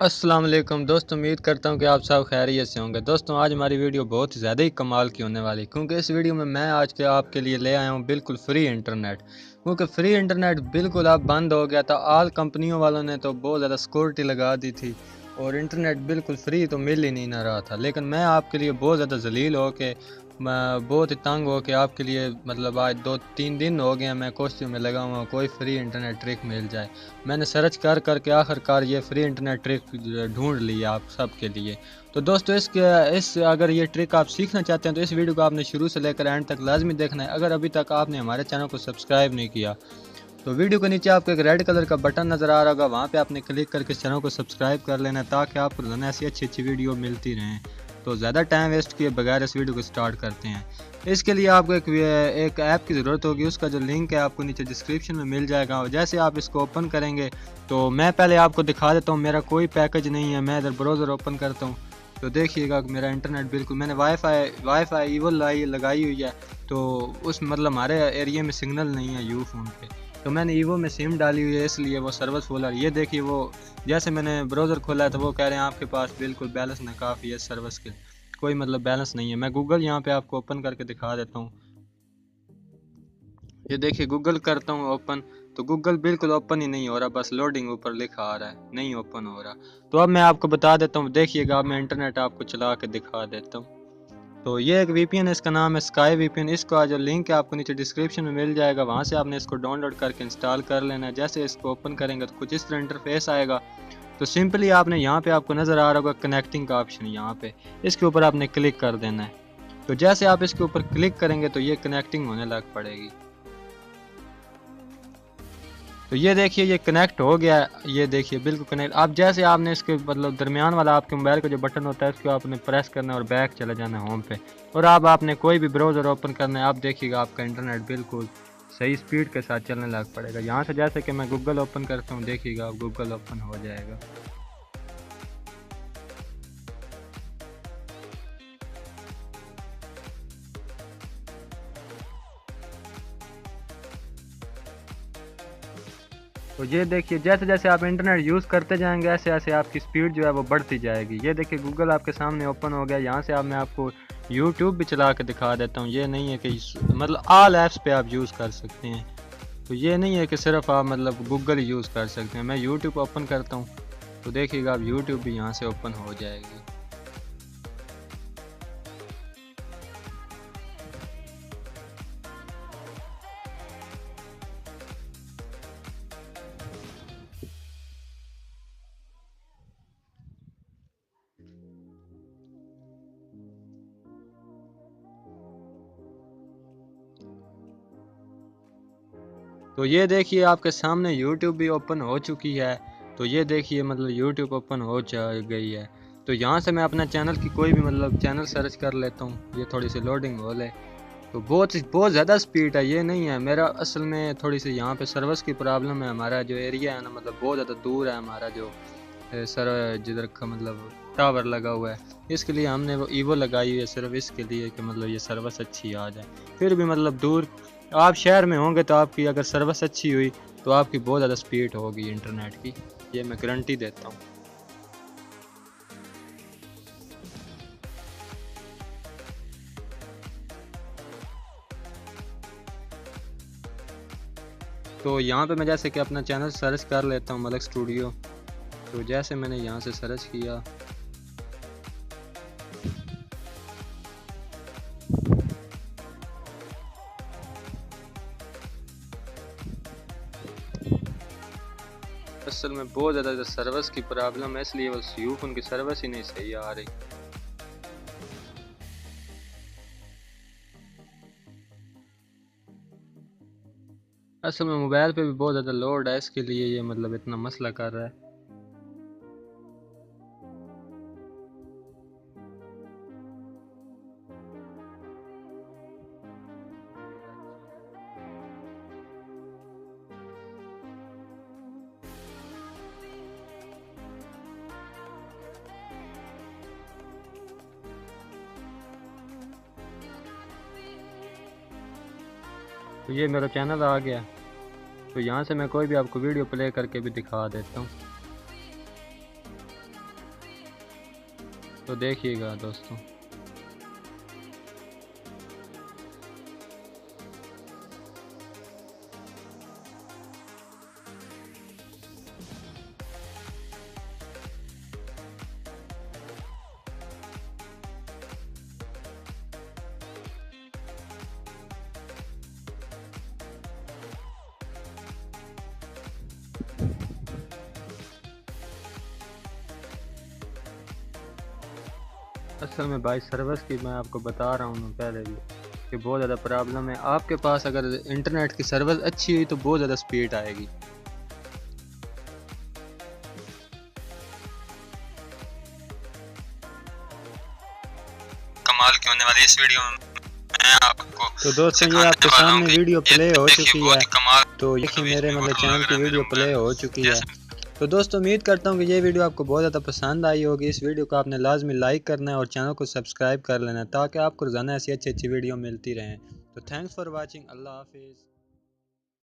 अस्सलाम वालेकुम दोस्तों, उम्मीद करता हूं कि आप सब खैरियत से होंगे। दोस्तों आज हमारी वीडियो बहुत ही ज़्यादा ही कमाल की होने वाली, क्योंकि इस वीडियो में मैं आज के आपके लिए ले आया हूं बिल्कुल फ्री इंटरनेट। क्योंकि फ्री इंटरनेट बिल्कुल अब बंद हो गया था। ऑल कंपनियों वालों ने तो बहुत ज़्यादा सिक्योरिटी लगा दी थी और इंटरनेट बिल्कुल फ्री तो मिल ही नहीं ना रहा था। लेकिन मैं आपके लिए बहुत ज़्यादा जलील हो के, मैं बहुत ही तंग हो के आपके लिए मतलब आज 2-3 दिन हो गए हैं मैं कोशिश में लगा हुआ हूँ कोई फ्री इंटरनेट ट्रिक मिल जाए। मैंने सर्च कर करके आखिरकार ये फ्री इंटरनेट ट्रिक ढूंढ ली आप सब के लिए। तो दोस्तों इस अगर ये ट्रिक आप सीखना चाहते हैं तो इस वीडियो को आपने शुरू से लेकर एंड तक लाजमी देखना है। अगर अभी तक आपने हमारे चैनल को सब्सक्राइब नहीं किया तो वीडियो के नीचे आपको एक रेड कलर का बटन नज़र आ रहा होगा, वहाँ पे आपने क्लिक करके इस चैनल को सब्सक्राइब कर लेना है ताकि आपको रोज़ाना ऐसी अच्छी अच्छी वीडियो मिलती रहें। तो ज़्यादा टाइम वेस्ट किए बगैर इस वीडियो को स्टार्ट करते हैं। इसके लिए आपको एक ऐप की ज़रूरत होगी, उसका जो लिंक है आपको नीचे डिस्क्रिप्शन में मिल जाएगा। जैसे आप इसको ओपन करेंगे तो मैं पहले आपको दिखा देता हूँ, मेरा कोई पैकेज नहीं है। मैं इधर ब्राउज़र ओपन करता हूँ तो देखिएगा कि मेरा इंटरनेट बिल्कुल, मैंने वाईफाई ईवो लगाई हुई है। तो उस मतलब हमारे एरिया में सिग्नल नहीं है यू फ़ोन पे, तो मैंने ईवो में सिम डाली हुई है इसलिए वो सर्विस फुल आ रही है। ये देखिए वो जैसे मैंने ब्राउज़र खोला है तो वो कह रहे हैं आपके पास बिल्कुल बैलेंस नाकाफ़ी है सर्विस के, कोई मतलब बैलेंस नहीं है। मैं गूगल यहाँ पे आपको ओपन करके दिखा देता हूँ। ये देखिए गूगल करता हूँ ओपन, तो गूगल बिल्कुल ओपन ही नहीं हो रहा, बस लोडिंग ऊपर लिखा आ रहा है, नहीं ओपन हो रहा। तो अब मैं आपको बता देता हूँ, देखिएगा अब मैं इंटरनेट आपको चला के दिखा देता हूँ। तो ये एक वीपीएन है, इसका नाम है स्काई वीपीएन। इसका जो लिंक है आपको नीचे डिस्क्रिप्शन में मिल जाएगा, वहाँ से आपने इसको डाउनलोड करके इंस्टॉल कर लेना है। जैसे इसको ओपन करेंगे तो कुछ इस तरह इंटरफेस आएगा। तो सिंपली आपने यहाँ पे आपको नज़र आ रहा होगा कनेक्टिंग का ऑप्शन, यहाँ पे इसके ऊपर आपने क्लिक कर देना है। तो जैसे आप इसके ऊपर क्लिक करेंगे तो ये कनेक्टिंग होने लग पड़ेगी। तो ये देखिए ये कनेक्ट हो गया है, ये देखिए बिल्कुल कनेक्ट। आप जैसे आपने इसके मतलब दरमियान वाला आपके मोबाइल का जो बटन होता है उसको आपने प्रेस करना है और बैक चला जाना है होम पे, और अब आपने कोई भी ब्राउज़र ओपन करना है। आप देखिएगा आपका इंटरनेट बिल्कुल सही स्पीड के साथ चलने लग पड़ेगा। यहाँ से जैसे कि मैं गूगल ओपन करता हूँ, देखिएगा अब गूगल ओपन हो जाएगा। तो ये देखिए जैसे जैसे आप इंटरनेट यूज़ करते जाएंगे ऐसे ऐसे आपकी स्पीड जो है वो बढ़ती जाएगी। ये देखिए गूगल आपके सामने ओपन हो गया। यहाँ से मैं आपको यूट्यूब भी चला के दिखा देता हूँ। ये नहीं है कि मतलब ऑल ऐप्स पे आप यूज़ कर सकते हैं। तो ये नहीं है कि सिर्फ आप मतलब गूगल ही यूज़ कर सकते हैं। मैं यूट्यूब ओपन करता हूँ तो देखिएगा आप यूट्यूब भी यहाँ से ओपन हो जाएगी। तो ये देखिए आपके सामने यूट्यूब भी ओपन हो चुकी है। तो ये देखिए मतलब यूट्यूब ओपन हो जा गई है। तो यहाँ से मैं अपना चैनल की कोई भी मतलब चैनल सर्च कर लेता हूँ। ये थोड़ी सी लोडिंग हो ले। तो बहुत ज़्यादा स्पीड है, ये नहीं है मेरा असल में थोड़ी सी यहाँ पे सर्विस की प्रॉब्लम है। हमारा जो एरिया है ना मतलब बहुत ज़्यादा दूर है हमारा जो सर जिधर का मतलब टावर लगा हुआ है। इसके लिए हमने वो ईवो लगाई हुई है सिर्फ इसके लिए कि मतलब ये सर्विस अच्छी आ जाए। फिर भी मतलब दूर आप शहर में होंगे तो आपकी अगर सर्विस अच्छी हुई तो आपकी बहुत ज़्यादा स्पीड होगी इंटरनेट की, ये मैं गारंटी देता हूँ। तो यहाँ पे मैं जैसे कि अपना चैनल सर्च कर लेता हूँ मलक स्टूडियो। तो जैसे मैंने यहाँ से सर्च किया असल में बहुत ज़्यादा सर्विस की प्रॉब्लम है, इसलिए वो यूफ उनकी सर्विस ही नहीं सही आ रही। असल में मोबाइल पे भी बहुत ज़्यादा लोड है, इसके लिए ये मतलब इतना मसला कर रहा है। तो ये मेरा चैनल आ गया। तो यहाँ से मैं कोई भी आपको वीडियो प्ले करके भी दिखा देता हूँ। तो देखिएगा दोस्तों। असल में भाई सर्विस की मैं आपको बता रहा हूँ पहले भी कि बहुत ज़्यादा प्रॉब्लम है। आपके पास अगर इंटरनेट की सर्विस अच्छी हुई तो बहुत ज़्यादा स्पीड आएगी। कमाल की होने वाली इस वीडियो में मैं आपको तो दोस्तों ये आपके सामने वीडियो प्ले हो चुकी है। तो देखिए मेरे मतलब चैनल की वीडियो प्ले हो चुकी है। तो दोस्तों उम्मीद करता हूँ कि ये वीडियो आपको बहुत ज़्यादा पसंद आई होगी। इस वीडियो को आपने लाजमी लाइक करना है और चैनल को सब्सक्राइब कर लेना है ताकि आपको रोज़ाना ऐसी अच्छी अच्छी वीडियो मिलती रहें। तो थैंक्स फॉर वाचिंग। अल्लाह हाफिज़।